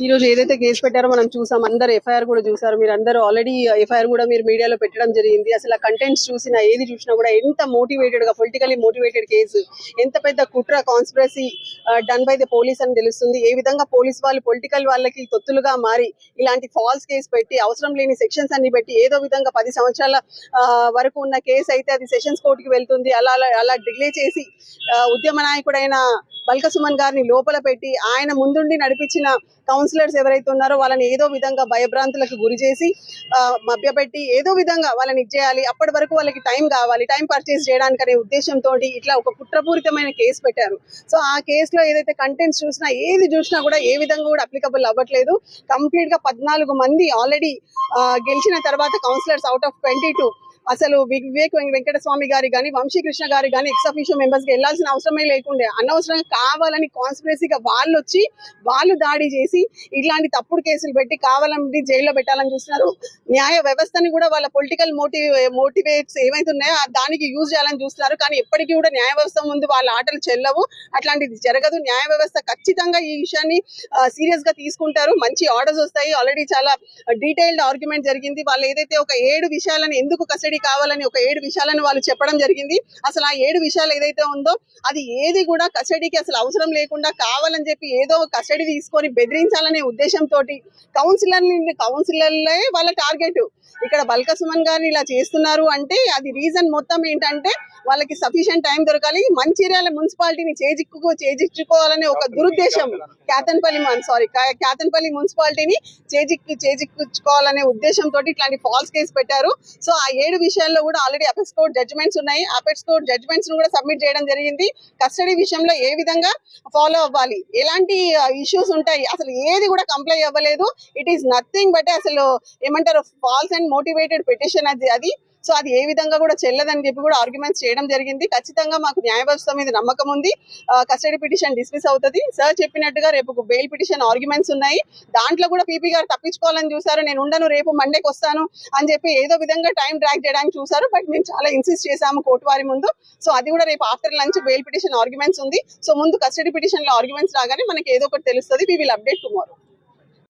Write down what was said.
రోజు ఏదైతే కేసు పెట్టారో మనం చూసాం, అందరు ఎఫ్ఐఆర్ కూడా చూసారు, మీరు అందరూ ఆల్రెడీ ఎఫ్ఐఆర్ కూడా మీరు మీడియాలో పెట్టడం జరిగింది. అసలు ఆ కంటెంట్స్ చూసినా ఏది చూసినా కూడా ఎంత మోటివేటెడ్ గా, పొలిటికలీ మోటివేటెడ్ కేసు, ఎంత పెద్ద కుట్ర conspiracy done by the police అని తెలుస్తుంది. ఏ విధంగా పోలీస్ వాళ్ళు పొలిటికల్ వాళ్ళకి తొత్తులుగా మారి ఇలాంటి ఫాల్స్ కేసు పెట్టి అవసరం లేని సెక్షన్స్ అన్ని పెట్టి ఏదో విధంగా 10 సంవత్సరాల వరకు ఉన్న కేసు అయితే అది సెషన్స్ కోర్టుకి వెళ్తుంది. అలా డిలే చేసి ఉద్యమ నాయకుడైన బల్క సుమన్ గారిని లోపల పెట్టి ఆయన ముందుండి నడిపించిన కౌన్సిలర్స్ ఎవరైతే ఉన్నారో వాళ్ళని ఏదో విధంగా భయభ్రాంతులకు గురి చేసి మభ్యపెట్టి ఏదో విధంగా వాళ్ళని ఇచ్చేయాలి, అప్పటి వరకు వాళ్ళకి టైం కావాలి, టైం పర్చేస్ చేయడానికి అనే ఉద్దేశంతో ఇట్లా ఒక కుట్రపూరితమైన కేసు పెట్టారు. సో ఆ కేసులో ఏదైతే కంటెంట్స్ చూసినా ఏది చూసినా కూడా ఏ విధంగా కూడా అప్లికబుల్ అవ్వట్లేదు. కంప్లీట్ గా 14 మంది ఆల్రెడీ గెలిచిన తర్వాత కౌన్సిలర్స్ అవుట్ ఆఫ్ 22 అసలు వివేక్ వెంకటస్వామి గారి కానీ వంశీకృష్ణ గారి కానీ ఎక్స్ అఫీషియో మెంబర్స్ కి వెళ్లాల్సిన అవసరమే లేకుండే, అనవసరంగా కావాలని కాన్స్పిరసీగా వాళ్ళు దాడి చేసి ఇట్లాంటి తప్పుడు కేసులు పెట్టి కావాలని జైల్లో పెట్టాలని చూస్తున్నారు. న్యాయ వ్యవస్థని కూడా వాళ్ళ పొలిటికల్ మోటివేట్స్ ఏవైతే ఉన్నాయో దానికి యూజ్ చేయాలని చూస్తున్నారు. కానీ ఎప్పటికీ కూడా న్యాయ వ్యవస్థ ముందు వాళ్ళ ఆటలు చెల్లవు, అట్లాంటిది జరగదు. న్యాయ వ్యవస్థ ఖచ్చితంగా ఈ విషయాన్ని సీరియస్ గా తీసుకుంటారు. మంచి ఆర్డర్స్ వస్తాయి. ఆల్రెడీ చాలా డీటెయిల్డ్ ఆర్గ్యుమెంట్ జరిగింది. వాళ్ళు ఏదైతే ఒక 7 విషయాలను ఎందుకు కస్టడీ కావాలని ఒక 7 విషయాలను వాళ్ళు చెప్పడం జరిగింది. అసలు ఆ 7 విషయాలు ఏదైతే ఉందో అది ఏది కూడా కస్టడీకి అసలు అవసరం లేకుండా కావాలని చెప్పి ఏదో కస్టడీ తీసుకొని బెదిరించాలనే ఉద్దేశంతో కౌన్సిలర్లే వాళ్ళ టార్గెట్. ఇక్కడ బల్క సుమన్ గారిని ఇలా చేస్తున్నారు అంటే అది రీజన్ మొత్తం ఏంటంటే వాళ్ళకి సఫిషియెంట్ టైం దొరకాలి, మంచిర్యాల మున్సిపాలిటీని చేజిక్చుకోవాలనే ఒక దురుద్దేశం. క్యాతన్పల్లి మున్సిపాలిటీని చేజిక్చుకోవాలనే ఉద్దేశంతో ఇట్లాంటి ఫాల్స్ కేసు పెట్టారు. సో ఆ 7 విషయాల్లో కూడా ఆల్రెడీ అపెక్స్ కోర్ట్ జడ్జిమెంట్స్ ఉన్నాయి. అపెక్స్ కోర్ట్ జడ్జిమెంట్స్ కూడా సబ్మిట్ చేయడం జరిగింది. కస్టడీ విషయంలో ఏ విధంగా ఫాలో అవ్వాలి, ఎలాంటి ఇష్యూస్ ఉంటాయి, అసలు ఏది కూడా కంప్లై అవ్వలేదు. ఇట్ ఈస్ నథింగ్ బట్ అసలు ఏమంటారు ఫాల్స్ అండ్ మోటివేటెడ్ పిటిషన్ అది. సో అది ఏ విధంగా కూడా చెల్లదని చెప్పి కూడా ఆర్గ్యుమెంట్స్ చేయడం జరిగింది. ఖచ్చితంగా మాకు న్యాయ వ్యవస్థ మీద నమ్మకం ఉంది. కస్టడీ పిటిషన్ డిస్మిస్ అవుతుంది. సార్ చెప్పినట్టుగా రేపు బెయిల్ పిటిషన్ ఆర్గ్యుమెంట్స్ ఉన్నాయి. దాంట్లో కూడా పీపీ గారు తప్పించుకోవాలని చూసారు. నేను ఉండను, రేపు మండేకి వస్తాను అని చెప్పి ఏదో విధంగా టైం డ్రాగ్ చేయడానికి చూసారు. బట్ మేము చాలా ఇన్సిస్ట్ చేశాము కోర్టు వారి ముందు. సో అది కూడా రేపు after lunch bail petition arguments ఉంది. సో ముందు కస్టడీ పిటిషన్ లో ఆర్గ్యుమెంట్స్ రాగానే మనకి ఏదో ఒకటి తెలుస్తుంది. We will update tomorrow.